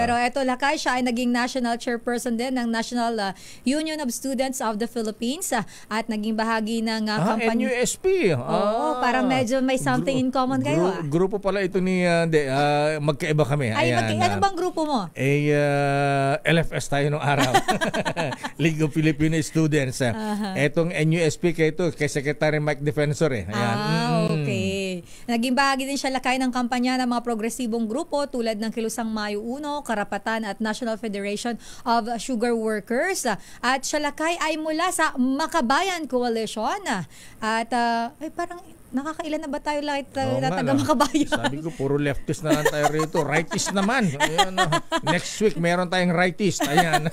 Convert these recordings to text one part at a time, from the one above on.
Pero eto Lakay, siya ay naging national chairperson din ng National Union of Students of the Philippines at naging bahagi ng kampanya. NUSP. Oo, parang medyo may something in common kayo. Grupo pala ito ni magkaiba kami. Ay, ano bang grupo mo? LFS tayo nung araw. League of Filipino Students. Etong NUSP kay Secretary Mike Defensor eh. Ayan. Okay. Naging bahagi din siya Lakay ng kampanya ng mga progresibong grupo tulad ng Kilusang Mayo 1, Karapatan at National Federation of Sugar Workers. At siya Lakay ay mula sa Makabayan Coalition. At parang nakakailan na ba tayo taga Makabayan? Sabi ko, puro leftist na lang tayo rito. Rightist naman. Ayan, next week, meron tayong rightist. Ayan.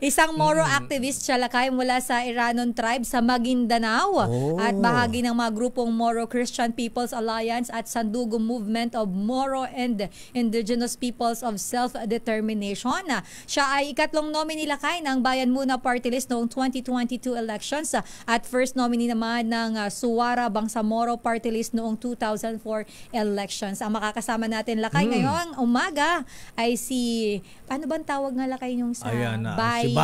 Isang Moro activist siya Lakay mula sa Iranon tribe sa Maguindanao. At bahagi ng mga grupong Moro Christian People's Alliance at Sandugo Movement of Moro and Indigenous Peoples of Self-Determination. Siya ay ikatlong nominee Lakay ng Bayan Muna Party List noong 2022 elections at first nominee naman ng Suwara sa Moro Party List noong 2004 elections. Ang makakasama natin Lakay ngayong umaga ay si, ano bang tawag nga Lakay yung sa Bay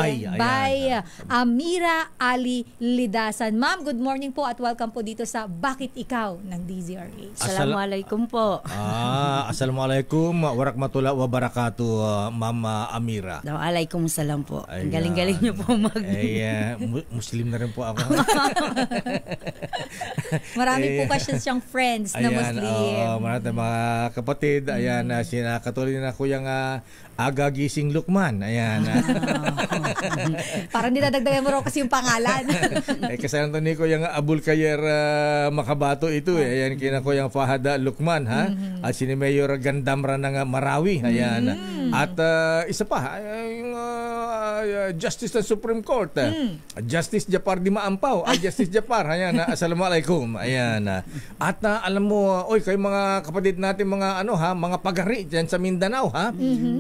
Amira Ali Lidasan. Ma'am, good morning po at welcome po dito sa Bakit Ikaw ng DZRH. Assalamualaikum po. Assalamualaikum warahmatullahi wabarakatuh, Ma'am Amira. Waalaikumsalam po. Galing-galing niyo po Muslim na rin po ako. Marami po kasi siyang friends na Muslim. Marami mga kapatid. Ayan, katulad na kuyang Aga Gising Lukman. Ayan. Parang dinadagdagan mo raw kasi yung pangalan. Kasama to ni ko yung Abul Kayer Makabato ito. Ayan, kina ko yung Fahada Lukman. At si Mayor Gandamra ng Marawi. Ayan. At isa pa, yung Justice ng Supreme Court. Justice Japar Di Maampaw. Justice Japar. Ayan. Assalamualaikum. Ayan. At alam mo, kayo mga kapatid natin, mga mga pagari dyan sa Mindanao,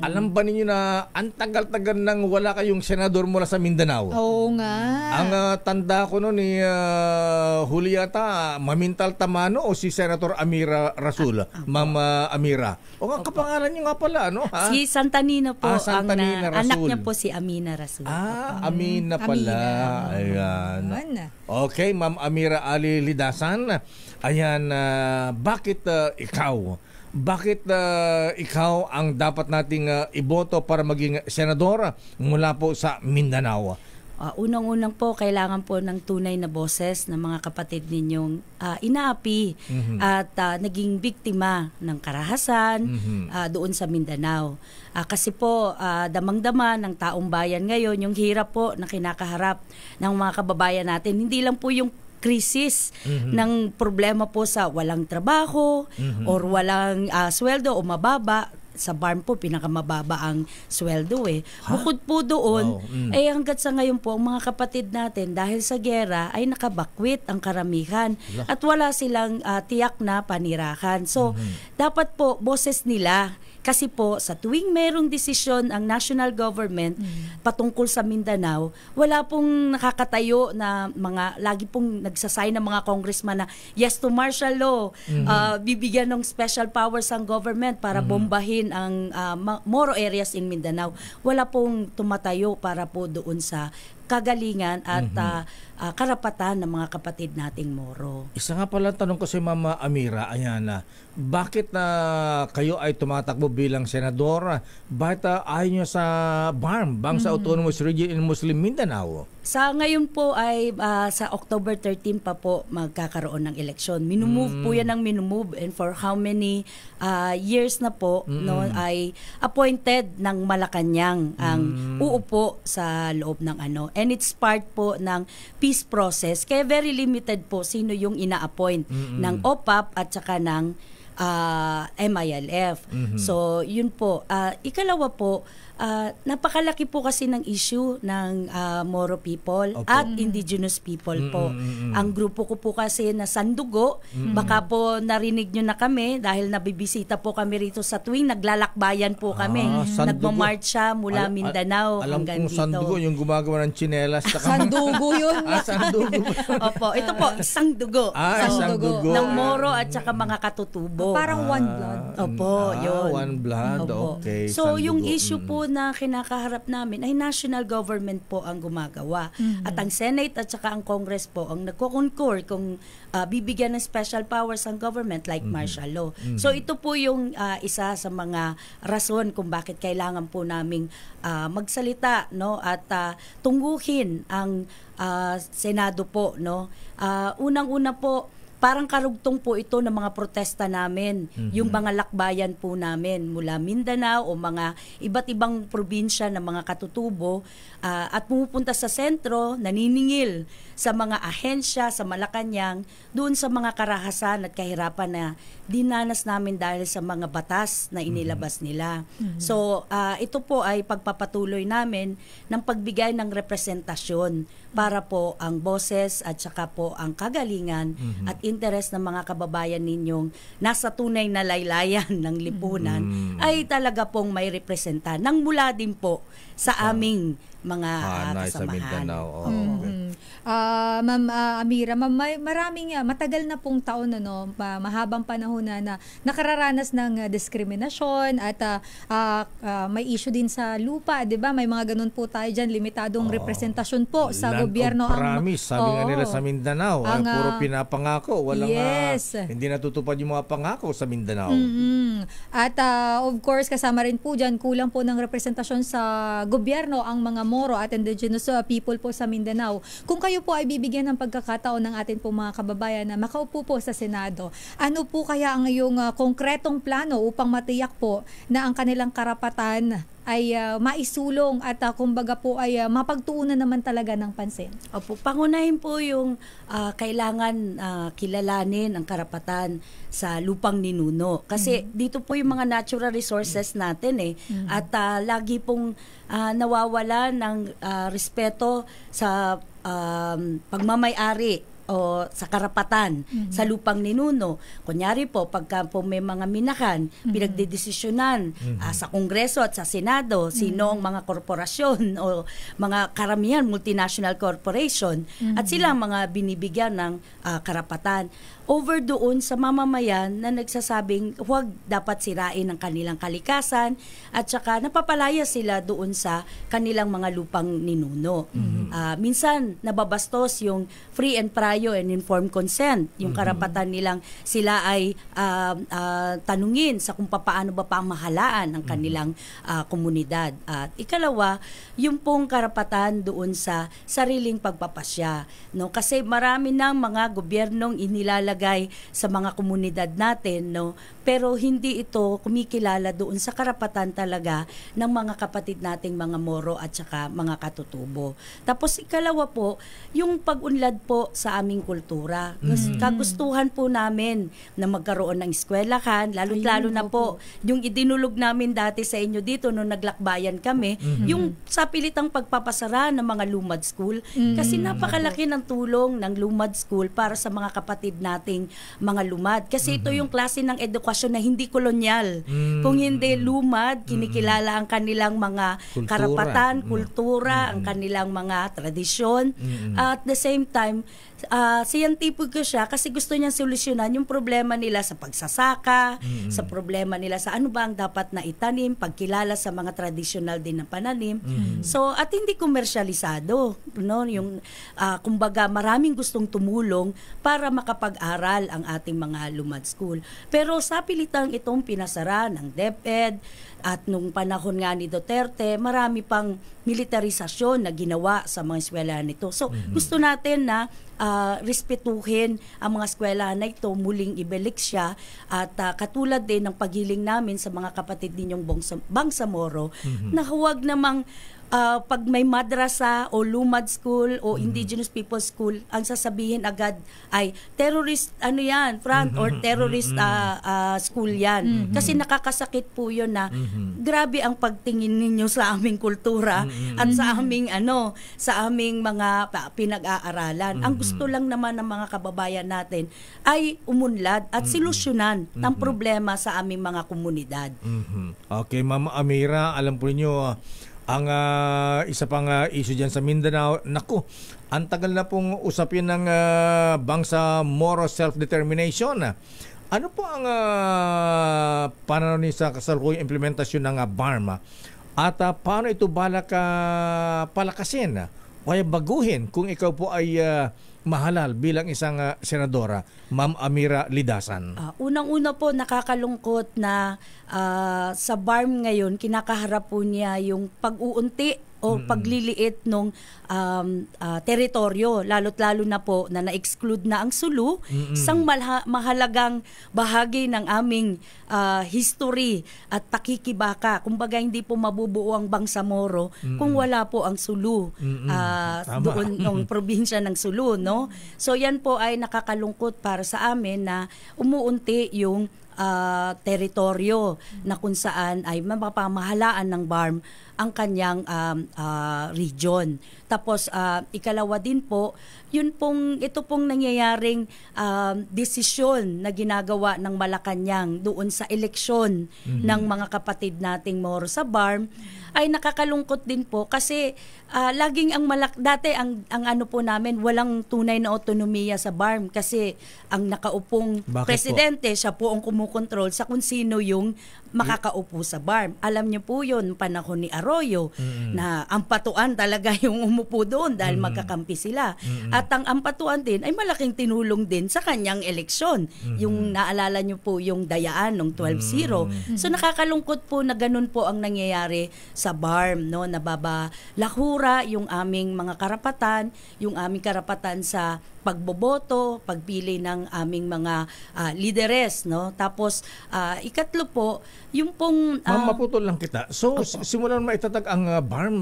alam ba ninyo na ang tagal-tagal nang wala kayong senador mula sa Mindanao? Oo nga. Ang tanda ko noon ni huli yata Mamintal Tamano o si Senator Amira Rasul. Ma'am Amira. O ang kapangalan niyo nga pala, Si Santanina po. Santanina Rasul. Anak niya po si Amina Rasul. Amina pala. Ayan. Okay, Ma'am Amira Ali Lidasan. Ayan, bakit ikaw? Bakit ikaw ang dapat nating iboto para maging senador mula po sa Mindanao? Unang-unang po, kailangan po ng tunay na boses ng mga kapatid ninyong inaapi at naging biktima ng karahasan doon sa Mindanao. Kasi po, damang-dama ng taong bayan ngayon, yung hirap po na kinakaharap ng mga kababayan natin. Hindi lang po yung krisis ng problema po sa walang trabaho or walang sweldo o mababa. Sa barn po, pinakamababa ang sweldo Bukod po doon, hanggat sa ngayon po, ang mga kapatid natin, dahil sa gera, ay nakabakwit ang karamihan at wala silang tiyak na panirahan. So, dapat po, boses nila. Kasi po, sa tuwing merong desisyon ang national government patungkol sa Mindanao, wala pong nakakatayo na lagi pong nagsasign ng mga congressman na yes to martial law, bibigyan ng special powers ang government para bombahin ang Moro areas in Mindanao. Wala pong tumatayo para po doon sa kagalingan at karapatan ng mga kapatid nating Moro. Isa nga pala tanong ko si Mama Amira, ayan bakit kayo ay tumatakbo bilang senador? Bakit ayaw nyo sa BARM, Bangsa Autonomous Region in Muslim Mindanao? Sa ngayon po ay sa October 13 pa po magkakaroon ng eleksyon. Minumove po yan ng minumove, and for how many years na po ay appointed ng Malacanang ang uupo sa loob ng and it's part po ng peace process. Kaya very limited po sino yung ina-appoint ng OPAP at saka ng MILF. So, yun po. Ikalawa po, napakalaki po kasi ng issue ng Moro people at indigenous people po. Ang grupo ko po kasi na Sandugo, baka po narinig nyo na kami dahil nabibisita po kami rito sa tuwing naglalakbayan po kami. Nagmamarcha mula Mindanao hanggang dito. Alam kong Sandugo, yung gumagawa ng tsinelas. Sandugo yun. Sandugo. Opo, ito po, isang dugo. Isang dugo. Ng Moro at saka mga katutubo. Sandugo. Parang One Blood. Opo, yun. One Blood, Opo. okay. So, yung Sandugo. issue po na kinakaharap namin ay national government po ang gumagawa. At ang Senate at saka ang Congress po ang nagko-concur kung bibigyan ng special powers ang government like martial law. So, ito po yung isa sa mga rason kung bakit kailangan po naming magsalita, no, at tungguhin ang Senado po, no. Unang-una po, parang karugtong po ito ng mga protesta namin, yung mga lakbayan po namin mula Mindanao o mga iba't ibang probinsya ng mga katutubo at pumupunta sa sentro, naniningil sa mga ahensya sa Malacanang, doon sa mga karahasan at kahirapan na dinanas namin dahil sa mga batas na inilabas nila. So, ito po ay pagpapatuloy namin ng pagbigay ng representasyon para po ang boses at saka po ang kagalingan at interes ng mga kababayan ninyong nasa tunay na laylayan ng lipunan ay talaga pong may representa nang mula din po sa aming mga Hanay sa kasamahan. Mindanao. Ma'am Amira, maraming matagal na pong taon mahabang panahon na nakararanas ng diskriminasyon at may issue din sa lupa, 'di ba? May mga ganun po tayo diyan, limitadong representasyon po sa Land gobyerno of promise, sabi nga nila sa Mindanao, puro pinapangako, walang hindi natutupad yung mga pangako sa Mindanao. At of course kasama rin po diyan kulang po ng representasyon sa gobyerno ang mga Moro at indigenous people po sa Mindanao. Kung kayo po ay bibigyan ng pagkakataon ng atin po mga kababayan na makaupo po sa Senado, ano po kaya ang iyong konkretong plano upang matiyak po na ang kanilang karapatan ay maisulong at kumbaga po ay mapagtuunan naman talaga ng pansin? Opo, pangunahin po yung kailangan kilalanin ang karapatan sa lupang ninuno. Kasi dito po yung mga natural resources natin at lagi pong nawawala ng respeto sa pagmamay-ari o sa karapatan sa lupang ninuno. Kunyari po, pagka po may mga minahan, pinagdedesisyonan sa Kongreso at sa Senado, sino ang mga korporasyon o mga karamihan, multinational corporation, at sila ang mga binibigyan ng karapatan. Over doon sa mamamayan na nagsasabing huwag dapat sirain ang kanilang kalikasan at saka napapalaya sila doon sa kanilang mga lupang ninuno. Minsan nababastos yung free and prior and informed consent, yung karapatan nilang sila ay tanungin sa kung paano ba pamahalaan ang kanilang komunidad. At ikalawa, yung pong karapatan doon sa sariling pagpapasya. No? Kasi marami ng mga gobyernong inilalagay sa mga komunidad natin, no, pero hindi ito kumikilala doon sa karapatan talaga ng mga kapatid nating mga Moro at saka mga katutubo. Tapos ikalawa po, yung pag-unlad po sa aming kultura. Kagustuhan po namin na magkaroon ng eskwelahan, lalo na po yung idinulog namin dati sa inyo dito nung naglakbayan kami, yung sa pilitang pagpapasara ng mga lumad school, kasi napakalaki ng tulong ng lumad school para sa mga kapatid nating mga lumad. Kasi ito yung klase ng edukasyon na hindi kolonyal. Kung hindi lumad, kinikilala ang kanilang mga karapatan, kultura, ang kanilang mga tradisyon. At the same time, scientific ko siya kasi gusto niyang solusyonan yung problema nila sa pagsasaka, sa problema nila sa ano ba ang dapat na itanim, pagkilala sa mga traditional din na pananim. So, at hindi komersyalisado, no? Yung kumbaga maraming gustong tumulong para makapag-aral ang ating mga lumad school. Pero sa pilitang itong pinasara ng DepEd at nung panahon nga ni Duterte, marami pang militarisasyon na ginawa sa mga eskwelahan nito. So, gusto natin na respetuhin ang mga eskwelahan na ito, muling ibalik siya at katulad din ng paghiling namin sa mga kapatid ninyong Bangsamoro na huwag namang pag may madrasa o lumad school o indigenous people school, ang sasabihin agad ay terrorist front or terrorist school yan. Kasi nakakasakit po yun na grabe ang pagtingin ninyo sa aming kultura at sa aming sa aming mga pinag-aaralan. Ang gusto lang naman ng mga kababayan natin ay umunlad at solusyonan ang problema sa aming mga komunidad. Okay, Ma'am Amira, alam po niyo ang isa pang issue dyan sa Mindanao, naku, ang tagal na pong usapin ng Bangsamoro self-determination. Ano po ang pananaw niyo sa kasalukuyang implementasyon ng BARM at paano ito balak palakasin o baguhin kung ikaw po ay mahalal bilang isang senadora, Ma'am Amira Lidasan? Unang-una po, nakakalungkot na sa BARM ngayon, kinakaharap po niya yung pag-uunti o pagliliit ng teritoryo, lalo't-lalo na po na na-exclude na ang Sulu, isang mahalagang bahagi ng aming history at pakikibaka. Kumbaga, hindi po mabubuo ang Bangsamoro kung wala po ang Sulu doon ng probinsya ng Sulu, no? So yan po ay nakakalungkot para sa amin na umuunti yung teritoryo na kung saan ay mapapamahalaan ng BARM ang kanyang region. Tapos ikalawa din po, ito pong nangyayaring desisyon na ginagawa ng Malacanang doon sa eleksyon ng mga kapatid nating Moro sa BARM ay nakakalungkot din po kasi laging dati ang ano po namin, walang tunay na otonomiya sa BARM kasi ang nakaupong presidente, siya po ang kumukontrol sa kung sino yung makakaupo sa BARM. Alam niyo po yun, panahon ni Arroyo, na ang patuan talaga yung umupo doon dahil magkakampi sila. At ang ampatuan din ay malaking tinulong din sa kanyang eleksyon. Yung naalala niyo po yung dayaan ng 12-0. So nakakalungkot po na ganun po ang nangyayari sa BARM, no? Nababalahura yung aming mga karapatan, yung aming karapatan sa pagboboto, pagpili ng aming mga lideres, no? Tapos ikatlo po, yung pong Ma'am, maputol lang kita. So simulan maitatag ang BARM,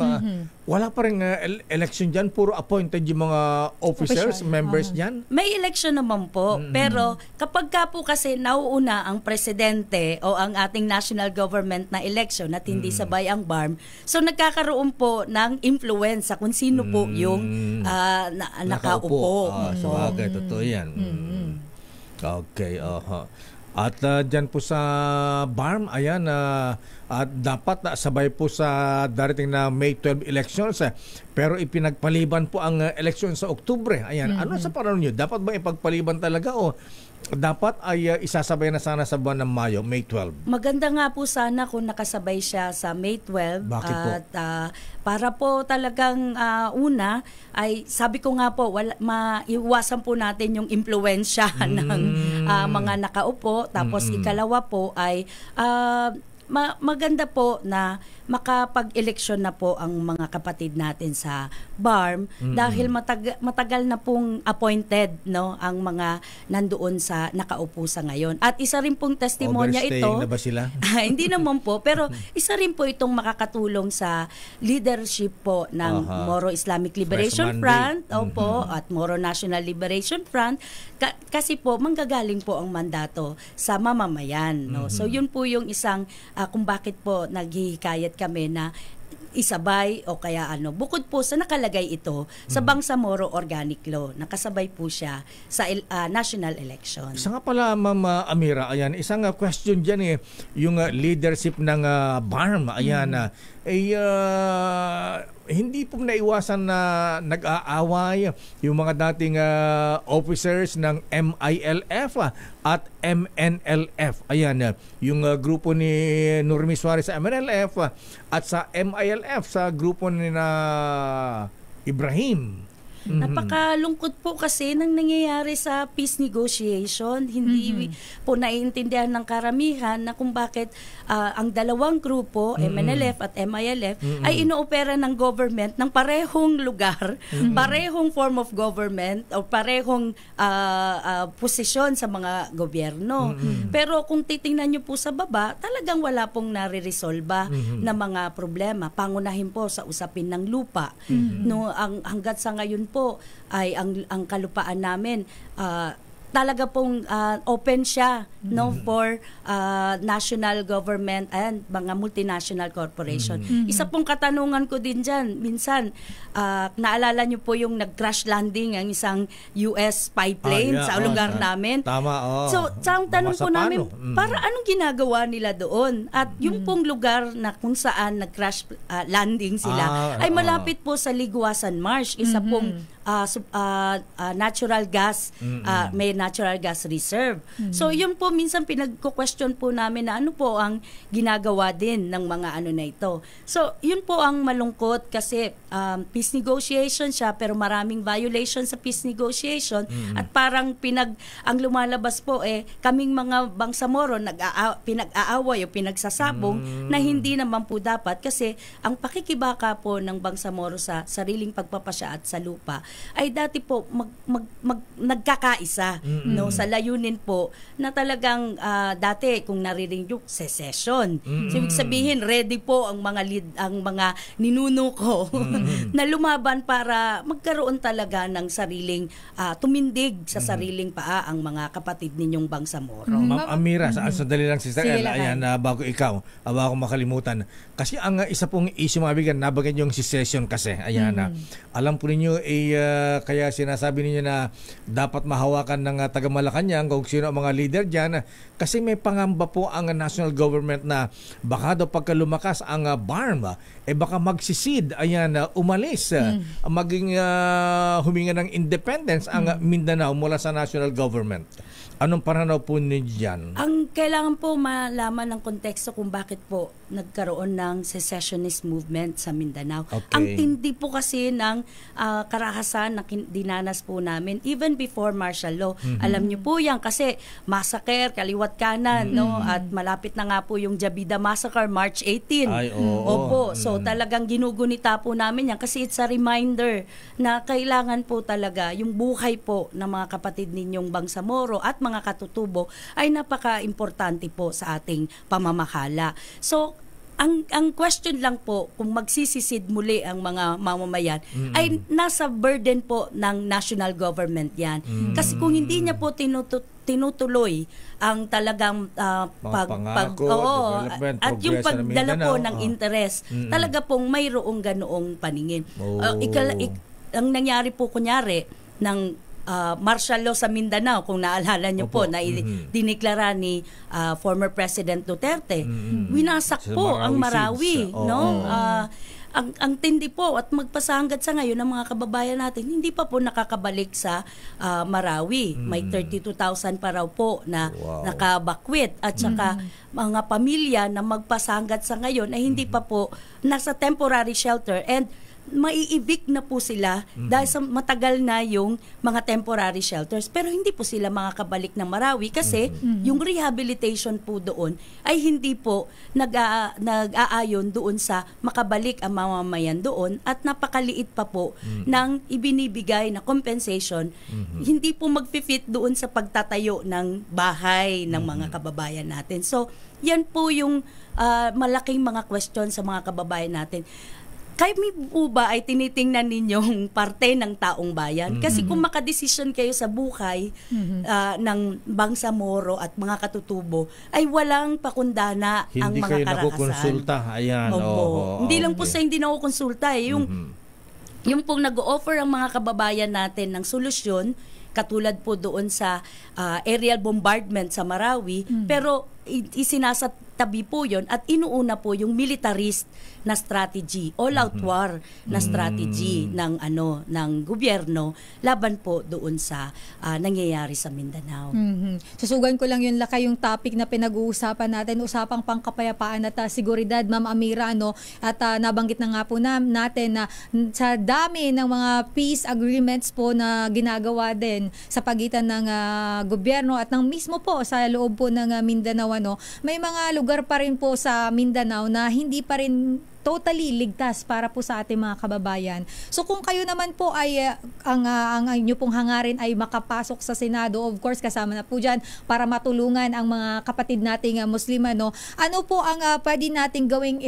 wala pa rin election diyan, puro appointed yung mga officers, members diyan. May election naman po, pero kapag ka po kasi nauuna ang presidente o ang ating national government na election at hindi sabay ang BARM, so nagkakaroon po ng influence sa kung sino po yung nakaupo. So, totoo yan. Okay, At dyan po sa BARM, ayan, at dapat sabay po sa darating na May 12 elections, pero ipinagpaliban po ang eleksyon sa Oktubre. Ayan, ano sa panahon nyo? Dapat ba ipagpaliban talaga o dapat ay isasabay na sana sa buwan ng Mayo, May 12? Maganda nga po sana kung nakasabay siya sa May 12. Bakit po? At para po talagang una, ay sabi ko nga po, maiwasan po natin yung impluwensya ng mga nakaupo. Tapos ikalawa po ay maganda po na makapag-eleksyon na po ang mga kapatid natin sa BARM dahil matagal na pong appointed, no, ang mga nandoon sa nakaupo sa ngayon. At isa rin pong testimonya ito. Overstaying na ba sila? Hindi naman po, pero isa rin po itong makakatulong sa leadership po ng Moro Islamic Liberation Front, at Moro National Liberation Front, kasi po manggagaling po ang mandato sa mamamayan, no. So yun po yung isang kung bakit po naghihikayat kami na isabay o kaya bukod po sa nakalagay ito sa Bangsamoro Organic Law, nakasabay po siya sa national election. Isa nga pala, Ma'am Amira, ayan, isang question dyan yung leadership ng BARM, ayan, hindi po naiwasan na nag-aaway yung mga dating officers ng MILF at MNLF. Ayan, yung grupo ni Nurmi Suarez sa MNLF at sa MILF sa grupo ni Ibrahim. Napakalungkot po kasi nang nangyayari sa peace negotiation. Hindi po naiintindihan ng karamihan na kung bakit ang dalawang grupo, MNLF at MILF, ay inoopera ng government ng parehong lugar, parehong form of government o parehong posisyon sa mga gobyerno. Pero kung titingnan nyo po sa baba, talagang wala pong nare-resolba na mga problema. Pangunahin po sa usapin ng lupa. No, hanggat sa ngayon po ay ang kalupaan namin talaga pong open siya, no, for national government and mga multinational corporation. Isa pong katanungan ko din dyan, minsan naalala nyo po yung nag-crash landing ang isang US spy plane sa lugar namin. Tama, So, ang tanong po namin, para anong ginagawa nila doon? At yung pong lugar na kung saan nag-crash landing sila ay malapit po sa Liguasan Marsh. Isa pong natural gas, may natural gas reserve. So yun po minsan pinagko-question po namin na ano po ang ginagawa din ng mga ano na ito. So yun po ang malungkot kasi peace negotiation siya pero maraming violation sa peace negotiation at parang ang lumalabas po kaming mga Bangsamoro pinag-aaway o pinagsasabong na hindi naman po dapat kasi ang pakikibaka po ng Bangsamoro sa sariling pagpapasya at sa lupa ay dati po nagkakaisa no sa layunin po na talagang dati kung naririnig yung secession. So, ibig sabihin ready po ang mga ninuno ko na lumaban para magkaroon talaga ng sariling tumindig sa sariling paa ang mga kapatid ninyong Bangsamoro. Ma'am Amira, sandali lang si Sir ayan, bago ikaw, bago makalimutan. Kasi ang isa pong issue mga bigan, nabagan yung secession kasi. Ayan, alam po ninyo, kaya sinasabi ninyo na dapat mahawakan ng taga-Malacanang kung sino ang mga leader dyan. Kasi may pangamba po ang national government na baka daw pagka lumakas ang BARM, baka magsisid, ayan, umalis, maging huminga ng independence ang Mindanao mula sa national government. Anong pananaw po ninyo dyan? Ang kailangan po malaman ng konteksto kung bakit po nagkaroon ng secessionist movement sa Mindanao. Okay. Ang tindi po kasi ng karahasan na dinanas po namin even before martial law. Alam niyo po yan kasi massacre, kaliwat kanan, no? At malapit na nga po yung Jabida Massacre, March 18. Ay, oo. Opo. So talagang ginugunita po namin yan kasi it's a reminder na kailangan po talaga yung buhay po ng mga kapatid ninyong Bangsamoro at mga katutubo ay napaka-importante po sa ating pamamahala. So, ang question lang po kung magsisisid muli ang mga mamamayan ay nasa burden po ng national government yan. Kasi kung hindi niya po tinutuloy ang talagang at yung pagdala po ng interes, talaga pong mayroong ganoong paningin. Ang nangyari po kunyari ng martial law sa Mindanao, kung naalala nyo po na diniklara ni former President Duterte, winasak po ang Marawi, no? Ang tindi po at magpasahanggat sa ngayon ng mga kababayan natin, hindi pa po nakakabalik sa Marawi. May 32,000 pa raw po na nakabakwit at saka mga pamilya na magpasahanggat sa ngayon ay hindi pa po nasa temporary shelter and maiibig na po sila dahil sa matagal na yung mga temporary shelters pero hindi po sila makakabalik ng Marawi kasi yung rehabilitation po doon ay hindi po nag-aayon doon sa makabalik ang mamamayan doon at napakaliit pa po ng ibinibigay na compensation hindi po magfi-fit doon sa pagtatayo ng bahay ng mga kababayan natin. So yan po yung malaking mga question sa mga kababayan natin. Kami po ba ay tinitingnan ninyong parte ng taong bayan? Kasi kung makadesisyon kayo sa buhay ng Bangsamoro at mga katutubo, ay walang pakundana ang mga karakasan. Hindi kayo nakukonsulta. Ayan. Hindi lang po sa hindi nakukonsulta. Yung pong nag-o-offer ang mga kababayan natin ng solusyon, katulad po doon sa aerial bombardment sa Marawi, pero isinasatabi po yon at inuuna po yung militarist na strategy, all-out war na strategy ng gobyerno laban po doon sa nangyayari sa Mindanao. Susugan ko lang yun Lakay yung topic na pinag-uusapan natin, usapang pangkapayapaan at seguridad, Ma'am Amira, no? At nabanggit na nga po natin na sa dami ng mga peace agreements po na ginagawa din sa pagitan ng gobyerno at ng mismo po sa loob po ng Mindanao, no? May mga lugar pa rin po sa Mindanao na hindi pa rin totally ligtas para po sa ating mga kababayan. So kung kayo naman po ay ang inyo pong hangarin ay makapasok sa Senado, of course kasama na po dyan para matulungan ang mga kapatid nating Muslima, no? Ano po ang pwede nating gawing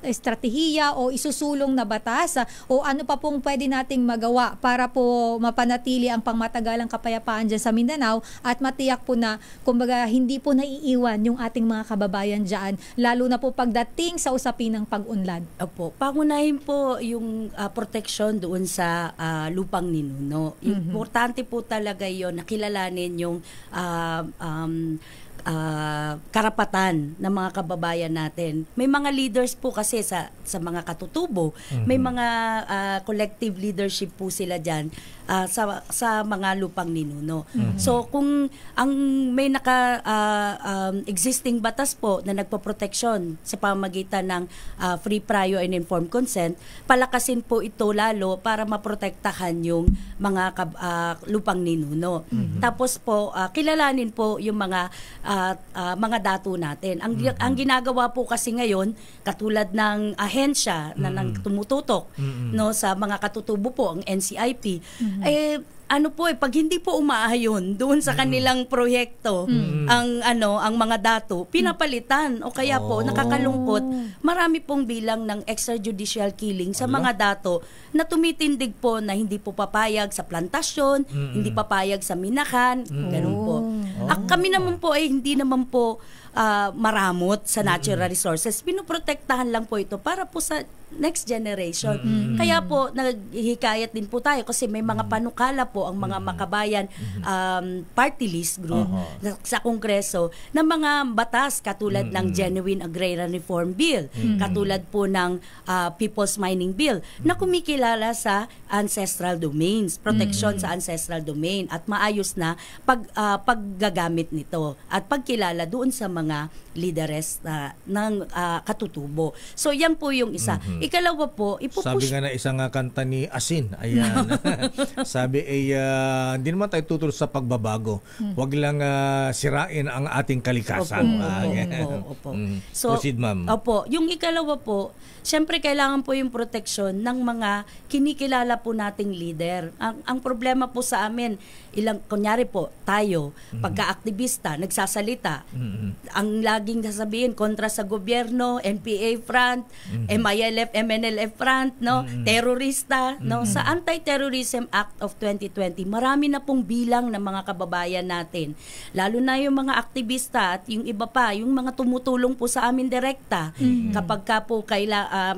estratehiya o isusulong na batas o ano pa pong pwede nating magawa para po mapanatili ang pangmatagalang kapayapaan dyan sa Mindanao at matiyak po na kumbaga hindi po naiiwan yung ating mga kababayan dyan, lalo na po pagdating sa usapin ng pag-unlad. Opo, pangunahin po yung protection doon sa lupang ninuno. Importante po talaga yon na kilalanin yung karapatan ng mga kababayan natin. May mga leaders po kasi sa mga katutubo, may mga collective leadership po sila diyan sa mga lupang ninuno. So kung ang may existing batas po na nagpoproteksyon sa pamamagitan ng free, prior and informed consent, palakasin po ito lalo para maprotektahan yung mga lupang ninuno. Tapos po kilalanin po yung mga dato natin. Ang ginagawa po kasi ngayon, katulad ng ahensya na nang tumututok no sa mga katutubo po, ang NCIP, pag hindi po umaayon doon sa kanilang proyekto ang mga dato, pinapalitan o kaya po nakakalungkot, marami pong bilang ng extrajudicial killing sa mga dato na tumitindig po na hindi po papayag sa plantasyon, hindi papayag sa minakan, ganun po. Kami naman po ay hindi naman po maramot sa natural resources. Pinoprotektahan lang po ito para po sa next generation. Kaya po naghihikayat din po tayo kasi may mga panukala po ang mga makabayan party list group sa Kongreso ng mga batas katulad ng Genuine Agrarian Reform Bill, katulad po ng People's Mining Bill na kumikilala sa ancestral domains, protection sa ancestral domain at maayos na paggagamit nito at pagkilala doon sa mga leaders ng katutubo. So yan po yung isa. Ikalawa po, sabi nga na isang kanta ni Asin, ayan. Sabi hindi naman tayo tutulong sa pagbabago. Huwag lang sirain ang ating kalikasan. Opo. So, proceed, ma'am. Opo. Yung ikalawa po, syempre kailangan po yung proteksyon ng mga kinikilala po nating leader. Ang problema po sa amin, kunyari po, tayo, pagka-aktivista, nagsasalita, ang laging sasabihin kontra sa gobyerno, NPA front, MILF, MNLF front, no, terorista, no. Sa Anti-Terrorism Act of 2020, marami na pong bilang ng mga kababayan natin. Lalo na yung mga aktivista at yung iba pa, yung mga tumutulong po sa amin direkta. Kapag ka po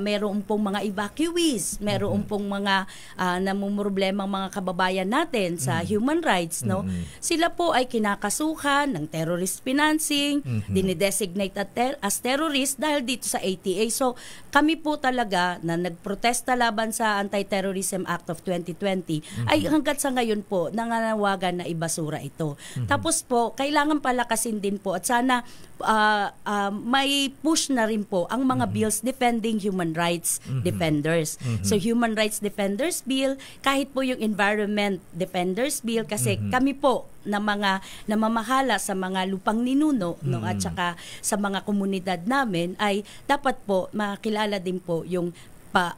meron pong mga evacuees, meron pong mga namumroblemang mga kababayan natin sa human rights, no. Sila po ay kinakasuhan ng terrorist financing, dinidesignate as terrorist dahil dito sa ATA. So, kami po talaga na nagprotesta laban sa Anti-Terrorism Act of 2020 ay hanggat sa ngayon po nanganawagan na ibasura ito. Tapos po, kailangan palakasin din po at sana may push na rin po ang mga bills defending human rights defenders. So, Human Rights Defenders Bill, kahit po yung Environment Defenders Bill, kasi kami po na mga namamahala sa mga lupang ninuno no, at saka sa mga komunidad namin ay dapat po makilala din po yung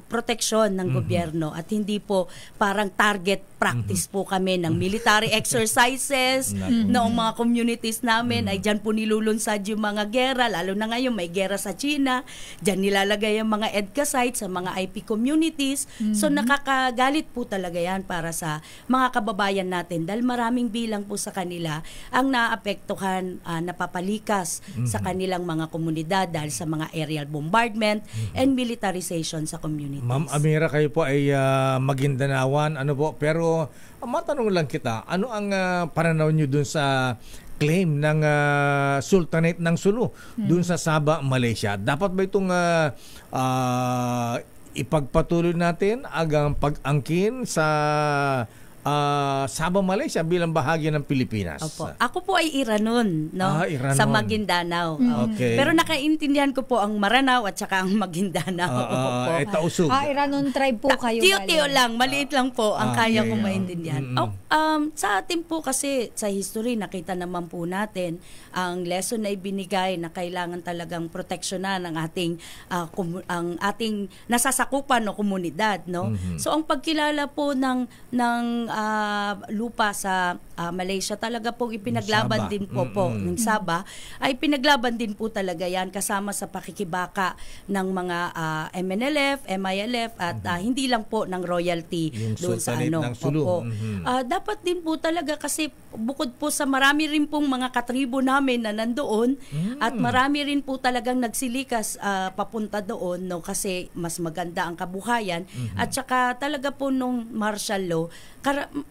proteksyon ng gobyerno at hindi po parang target practice po kami ng military exercises noong mga communities namin ay dyan po nilulunsad yung mga gera, lalo na ngayon may gera sa China, dyan nilalagay yung mga EDCA sites sa mga IP communities. So nakakagalit po talaga yan para sa mga kababayan natin dahil maraming bilang po sa kanila ang naapektuhan, napapalikas sa kanilang mga komunidad dahil sa mga aerial bombardment and militarization sa communities. Ma'am Amira, kayo po ay Magindanawan, pero matanong lang kita, ano ang pananaw nyo dun sa claim ng Sultanate ng Sulu dun sa Sabah, Malaysia? Dapat ba itong ipagpatuloy natin agang pag-angkin sa Sabah, Malaysia bilang bahagi ng Pilipinas? Opo. Ako po ay Iranon, no? Iranon. Sa Maguindanao. Okay. Pero nakaintindihan ko po ang Maranao at saka ang Maguindanao. Tausug. Iranon tribe po kayo. Tiyo-tiyo lang, maliit lang po ang kaya kong maintindihan. Sa atin po kasi sa history, nakita naman po natin ang lesson na ibinigay na kailangan talagang proteksyonan ang ating nasasakupan o komunidad, no? So ang pagkilala po ng lupa sa Malaysia talaga pong ipinaglaban din po ng Sabah ay pinaglaban din po talaga yan kasama sa pakikibaka ng mga MNLF, MILF at hindi lang po ng royalty doon sa dapat din po talaga kasi bukod po sa marami rin pong mga katribo namin na nandoon at marami rin po talagang nagsilikas papunta doon, no, kasi mas maganda ang kabuhayan at saka talaga po nung martial law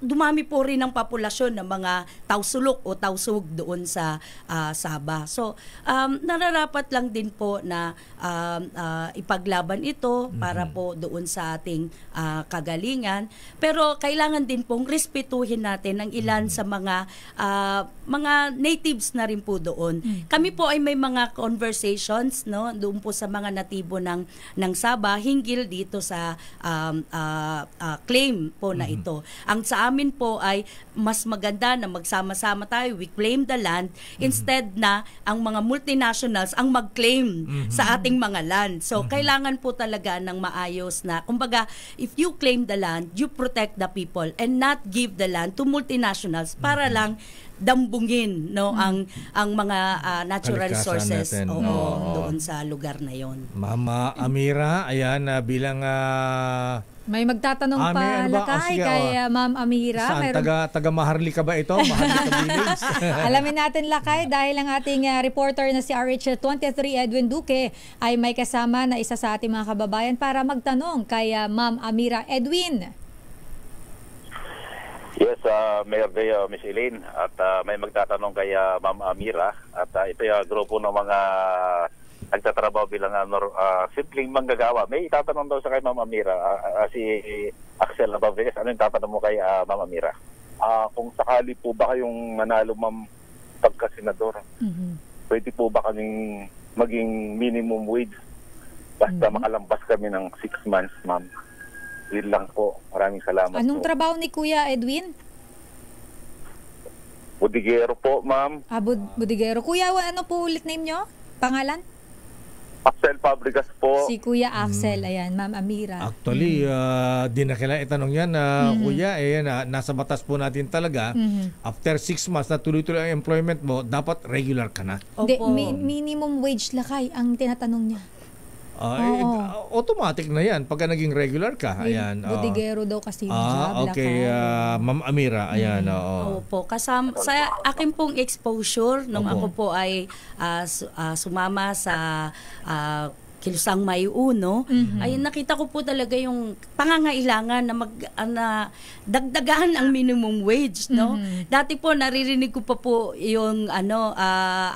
dumami po rin ang populasyon ng mga tausulok o tausug doon sa Sabah. So, nararapat lang din po na ipaglaban ito para po doon sa ating kagalingan. Pero kailangan din pong respetuhin natin ang ilan sa mga natives na rin po doon. Kami po ay may mga conversations, no, doon po sa mga natibo ng Sabah hinggil dito sa claim po na ito. Ang sa amin po ay mas maganda na magsama-sama tayo, we claim the land instead na ang mga multinationals ang mag-claim sa ating mga land. So kailangan po talaga ng maayos na, kumbaga, if you claim the land, you protect the people and not give the land to multinationals para lang dambungin, no, ang mga natural Kalikasan resources natin. doon sa lugar na yon. Mama Amira, ayan, bilang May magtatanong may pa ano ba? lakay Sige, kay Ma'am Amira. saan? Taga Maharlika ba ito? Maharlika Village? Alamin natin lakay dahil ang ating reporter na si RH23 Edwin Duque ay may kasama na isa sa ating mga kababayan para magtanong kay Ma'am Amira. Edwin. Yes, Mayor Day, Miss Elaine, at may magtatanong kay Ma'am Amira, at ito yung grupo ng mga nagtatrabaho bilang simpleng manggagawa. May itatanong daw sa kay Ma'am Amira, si Axel Abaves. Ano yung tatanong mo kay Ma'am Amira? Kung sakali po ba kayong manalo, ma'am, pagka-senador, pwede po ba kaming maging minimum wage basta makalambas kami ng 6 months, ma'am? Yun lang po. Maraming salamat. Anong po. trabaho ni Kuya Edwin? Budigero po, ma'am. Budigero. Kuya, ano po ulit name nyo? Pangalan? Axel Fabregas po. Si Kuya Axel. Ayan, Ma'am Amira. Actually, di na kailangan itanong yan, Kuya. Nasa batas po natin talaga. After 6 months na tuloy-tuloy ang employment mo, dapat regular ka na. Hindi, minimum wage lakay ang tinatanong niya. Automatic na yan pagka naging regular ka. Ayan. Budigero daw kasi yung job. Okay, Ma'am Amira. Ayan. Opo, kasama sa akin pong exposure nung ako po ay sumama sa Kilusang May Uno, ay nakita ko po talaga yung pangangailangan na dagdagan ang minimum wage, no? Dati po naririnig ko pa po yung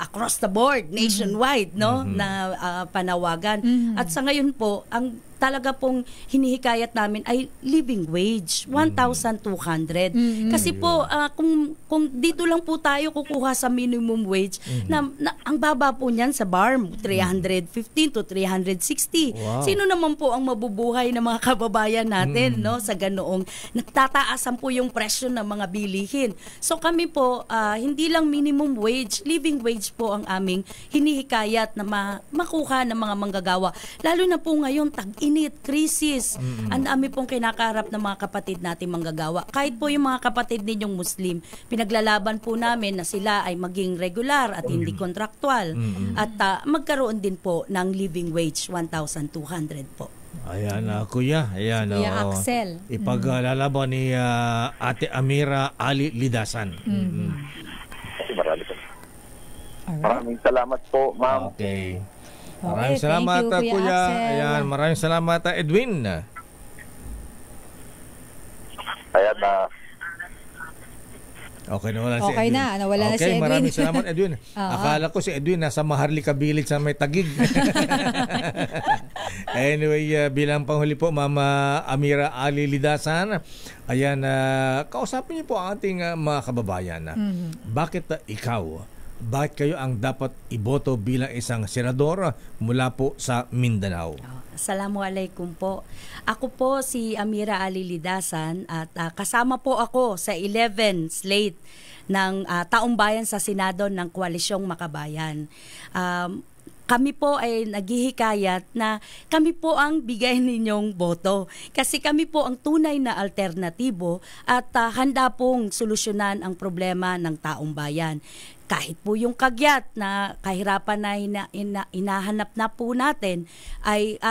across the board, nationwide, no, na panawagan. At sa ngayon po, ang talaga pong hinihikayat namin ay living wage, 1,200. Kasi po, kung dito lang po tayo kukuha sa minimum wage, na ang baba po niyan sa BARM, 315 to 360. Wow. Sino naman po ang mabubuhay ng mga kababayan natin, no, sa ganoong nagtataasan po yung presyo ng mga bilihin. So kami po, hindi lang minimum wage, living wage po ang aming hinihikayat na makuha ng mga manggagawa. Lalo na po ngayon, tag-init, krisis. Ang dami pong kinakaharap ng mga kapatid natin manggagawa. Kahit po yung mga kapatid ninyong Muslim, pinaglalaban po namin na sila ay maging regular at hindi kontraktual. At magkaroon din po ng living wage, 1,200 po. Ayan, Kuya. Ayan, Kuya Axel. Ipaglalaban ni Ate Amira Ali Lidasan. Maraming salamat po, ma'am. Okay. Okay, Maraming salamat, thank you, Kuya Kuya. Axel. Ayan, maraming salamat, Edwin. Ayan, Okay, nawala si Edwin. Okay na, nawala na si Edwin. Maraming salamat, Edwin. Akala ko si Edwin nasa Maharlika Village sa may Tagig. Anyway, bilang panghuli po, Mama Amira Ali Lidasan, ayan, kausapin niyo po ang ating mga kababayan. Bakit bakit kayo ang dapat iboto bilang isang senador mula po sa Mindanao? Assalamualaikum po. Ako po si Amira Ali Lidasan at kasama po ako sa 11 slate ng Taong Bayan sa Senado ng Koalisyong Makabayan. Kami po ay naghihikayat na kami po ang bigay ninyong boto. Kasi kami po ang tunay na alternatibo at handa pong solusyonan ang problema ng taong bayan. Kahit po yung kagyat na kahirapan na hinahanap na po natin ay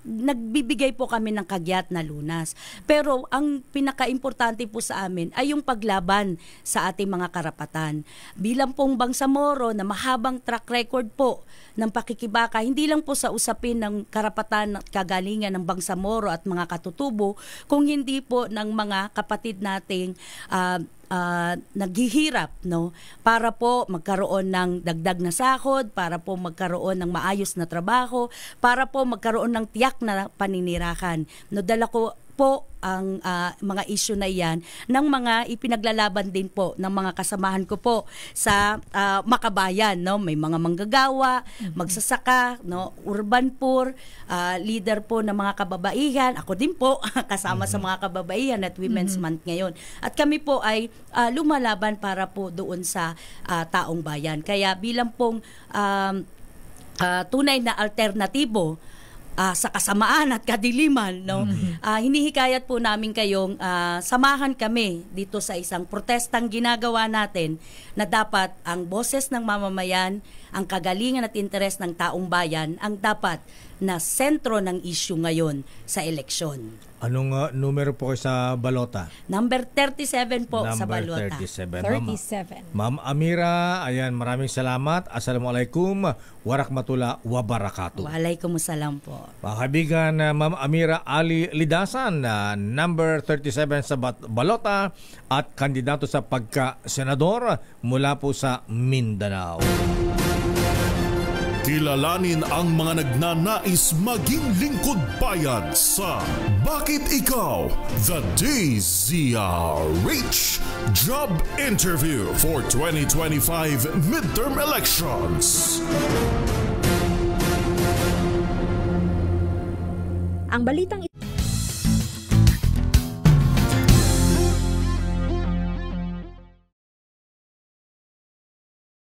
nagbibigay po kami ng kagyat na lunas. Pero ang pinaka-importante po sa amin ay yung paglaban sa ating mga karapatan. Bilang pong Bangsamoro na mahabang track record po ng pakikibaka, hindi lang po sa usapin ng karapatan at kagalingan ng Bangsamoro at mga katutubo, kung hindi po ng mga kapatid nating naghihirap, no, para po magkaroon ng dagdag na sahod, para po magkaroon ng maayos na trabaho, para po magkaroon ng tiyak na paninirahan. No, dala ko po ang mga issue na yan ng mga ipinaglalaban din po ng mga kasamahan ko po sa Makabayan, no, may mga manggagawa, magsasaka, no, urban poor, leader po ng mga kababaihan, ako din po kasama sa mga kababaihan at Women's Month ngayon. At kami po ay lumalaban para po doon sa taong bayan. Kaya bilang pong tunay na alternatibo sa kasamaan at kadiliman, no, hinihikayat po namin kayong samahan kami dito sa isang protestang ginagawa natin na dapat ang boses ng mamamayan, ang kagalingan at interes ng taong bayan ang dapat na sentro ng issue ngayon sa eleksyon. Anong numero po kayo sa balota? Number 37 po sa balota. Number 37. 37. Ma'am Amira, ayan, maraming salamat. Assalamualaikum warahmatullahi wabarakatuh. Waalaikumsalam po. Mga kaibigan, Ma'am Amira Ali Lidasan, number 37 sa balota at kandidato sa pagka-senador mula po sa Mindanao. Kilalanin ang mga nagnanais maging lingkod bayan sa Bakit Ikaw? The DZRH Job Interview for 2025 Midterm Elections. Ang balitang ito